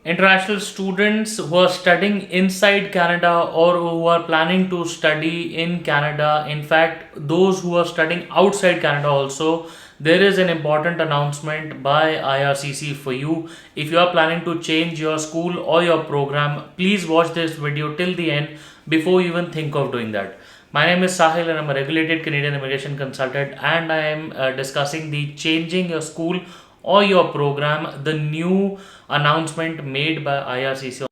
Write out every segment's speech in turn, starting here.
International students who are studying inside Canada or who are planning to study in Canada, in fact, those who are studying outside Canada also, there is an important announcement by IRCC for you. If you are planning to change your school or your program, please watch this video till the end before you even think of doing that. My name is Sahil and I'm a regulated Canadian immigration consultant, and I am discussing the changing your school or your program, the new announcement made by IRCC.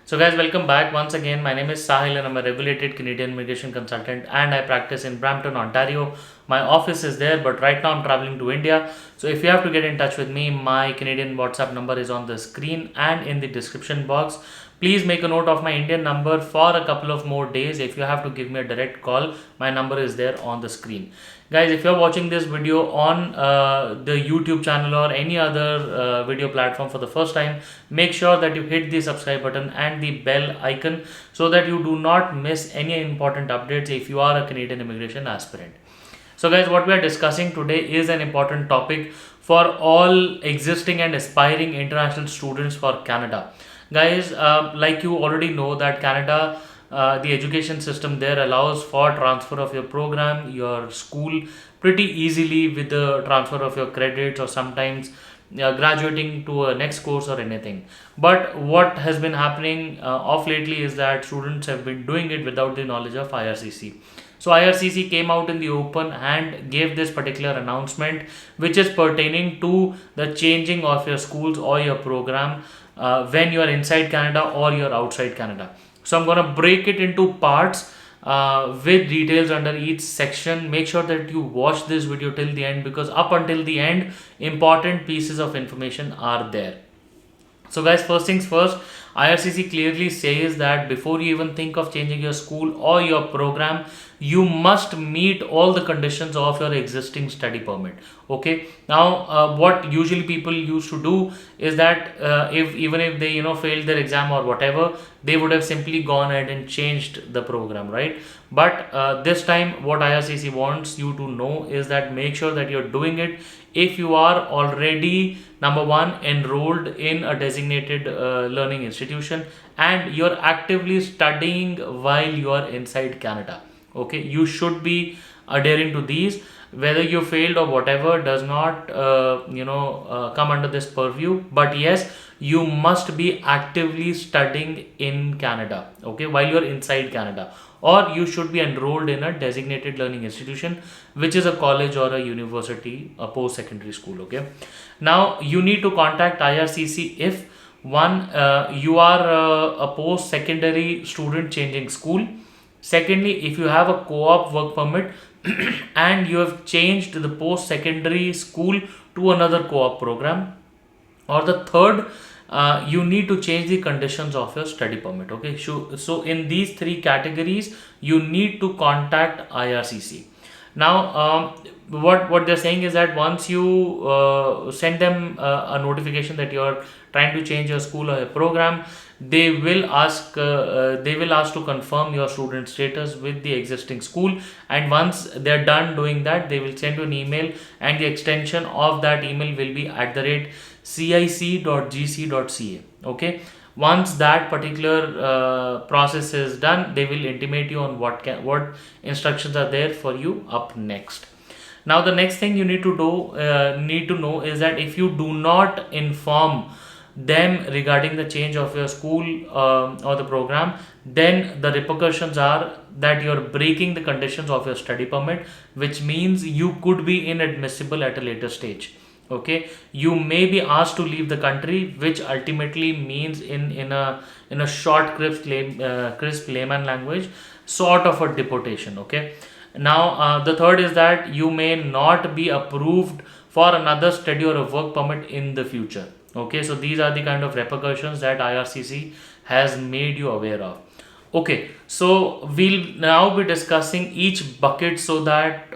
So, guys, welcome back once again. My name is Sahil and I'm a regulated Canadian immigration consultant, and I practice in Brampton, Ontario. My office is there, but right now I'm traveling to India. So, if you have to get in touch with me, my Canadian WhatsApp number is on the screen and in the description box. Please make a note of my Indian number for a couple of more days. If you have to give me a direct call, my number is there on the screen. Guys, if you're watching this video on the YouTube channel or any other video platform for the first time, make sure that you hit the subscribe button and the bell icon so that you do not miss any important updates if you are a Canadian immigration aspirant. So, guys, what we are discussing today is an important topic for all existing and aspiring international students for Canada. Guys, like you already know that Canada, the education system there allows for transfer of your program, your school pretty easily with the transfer of your credits, or sometimes graduating to a next course or anything. But what has been happening of lately is that students have been doing it without the knowledge of IRCC. So IRCC came out in the open and gave this particular announcement, which is pertaining to the changing of your schools or your program when you are inside Canada or you're outside Canada. So I'm gonna break it into parts with details under each section. Make sure that you watch this video till the end, because up until the end, important pieces of information are there. So, guys, first things first, IRCC clearly says that before you even think of changing your school or your program, you must meet all the conditions of your existing study permit. Okay. Now, what usually people used to do is that if even if they failed their exam or whatever, they would have simply gone ahead and changed the program, right? But this time, what IRCC wants you to know is that make sure that you're doing it if you are already, number one, enrolled in a designated learning institution, and you're actively studying while you are inside Canada. Okay, you should be adhering to these. Whether you failed or whatever does not come under this purview, but yes, you must be actively studying in Canada, okay, while you're inside Canada, or you should be enrolled in a designated learning institution, which is a college or a university, a post secondary school. Okay, now you need to contact IRCC if one, you are a post secondary student changing school. Secondly, if you have a co-op work permit and you have changed the post secondary school to another co-op program. Or the third, you need to change the conditions of your study permit. Okay, so in these three categories, you need to contact IRCC. Now, what they're saying is that once you send them a notification that you're trying to change your school or your program, they will ask to confirm your student status with the existing school, and once they're done doing that, they will send you an email, and the extension of that email will be at the rate cic.gc.ca. Okay, once that particular process is done, they will intimate you on what instructions are there for you up next. Now, the next thing you need to know is that if you do not inform them regarding the change of your school or the program, then the repercussions are that you're breaking the conditions of your study permit, which means you could be inadmissible at a later stage. Okay, you may be asked to leave the country, which ultimately means in a short, crisp layman language, sort of a deportation. Okay, now the third is that you may not be approved for another study or a work permit in the future. Okay, so these are the kind of repercussions that IRCC has made you aware of. Okay, so we'll now be discussing each bucket so that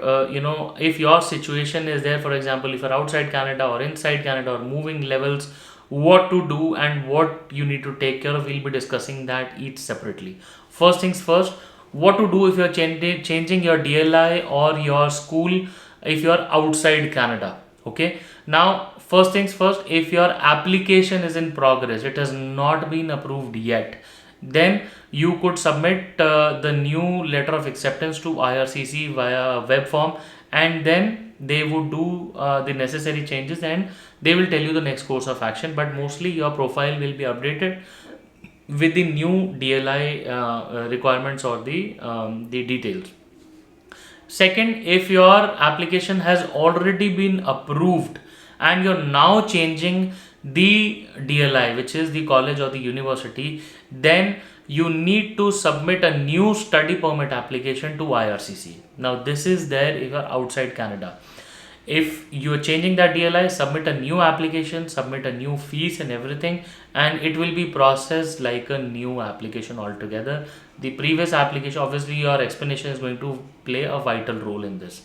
if your situation is there, for example, if you're outside Canada or inside Canada or moving levels, what to do and what you need to take care of. We'll be discussing that each separately. First things first, what to do if you're changing your DLI or your school if you're outside Canada. Okay, now first things first, if your application is in progress, it has not been approved yet, then you could submit the new letter of acceptance to IRCC via web form, and then they would do the necessary changes, and they will tell you the next course of action. But mostly your profile will be updated with the new DLI requirements or the details. Second, if your application has already been approved and you're now changing the DLI, which is the college or the university, then you need to submit a new study permit application to IRCC. Now, this is there if you're outside Canada. If you're changing that DLI, submit a new application, submit a new fees and everything, and it will be processed like a new application altogether. The previous application, obviously your explanation is going to play a vital role in this.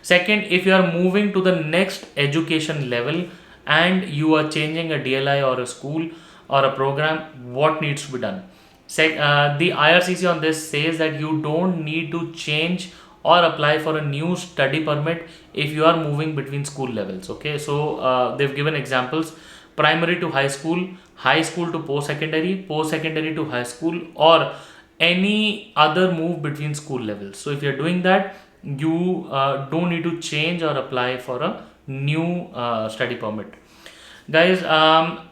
Second, if you are moving to the next education level and you are changing a DLI or a school or a program, what needs to be done? The IRCC on this says that you don't need to change or apply for a new study permit if you are moving between school levels. Okay, so they've given examples: primary to high school to post secondary, post secondary to high school, or any other move between school levels. So if you're doing that, you don't need to change or apply for a new study permit. Guys,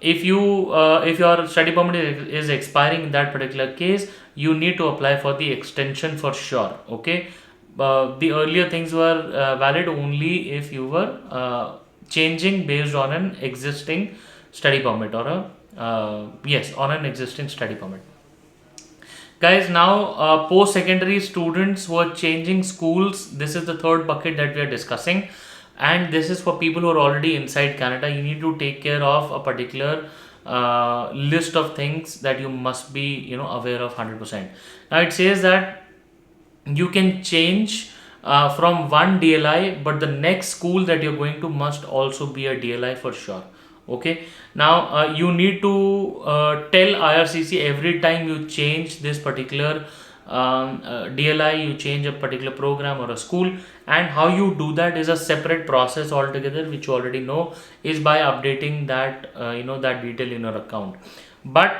if your study permit is expiring in that particular case, you need to apply for the extension for sure. Okay, the earlier things were valid only if you were changing based on an existing study permit or a yes, on an existing study permit. Guys, now post secondary students who are changing schools, this is the third bucket that we are discussing, and this is for people who are already inside Canada. You need to take care of a particular list of things that you must be, aware of 100%. Now it says that you can change from one DLI, but the next school that you're going to must also be a DLI for sure. Okay, now you need to tell IRCC every time you change this particular DLI, you change a particular program or a school, and how you do that is a separate process altogether, which you already know, is by updating that that detail in your account. But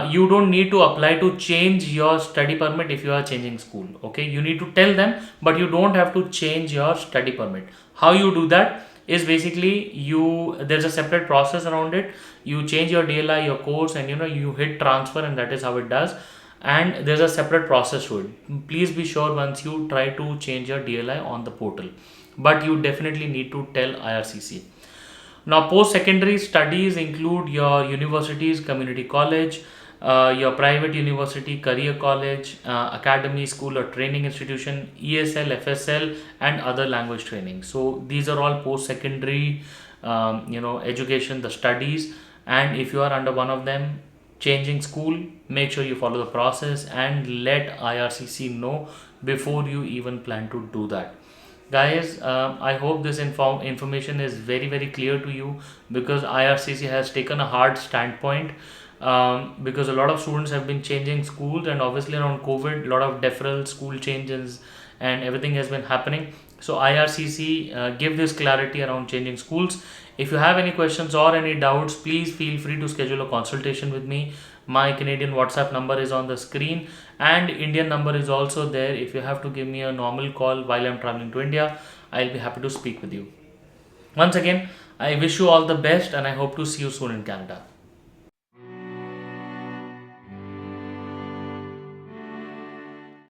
you don't need to apply to change your study permit if you are changing school. Okay, you need to tell them, but you don't have to change your study permit. How you do that is basically, there's a separate process around it. You change your DLI, your course, and you hit transfer, and that is how it does. And there's a separate process to it. Please be sure once you try to change your DLI on the portal, but you definitely need to tell IRCC. Now, post-secondary studies include your universities, community college, your private university, career college, academy, school or training institution, ESL, FSL, and other language training. So these are all post-secondary, education, the studies. And if you are under one of them, changing school, make sure you follow the process and let IRCC know before you even plan to do that. Guys, I hope this information is very very clear to you, because IRCC has taken a hard standpoint, because a lot of students have been changing schools, and obviously around COVID, a lot of deferral school changes and everything has been happening. So IRCC give this clarity around changing schools. If you have any questions or any doubts, please feel free to schedule a consultation with me. My Canadian WhatsApp number is on the screen, and Indian number is also there. If you have to give me a normal call while I'm traveling to India, I'll be happy to speak with you. Once again, I wish you all the best, and I hope to see you soon in Canada.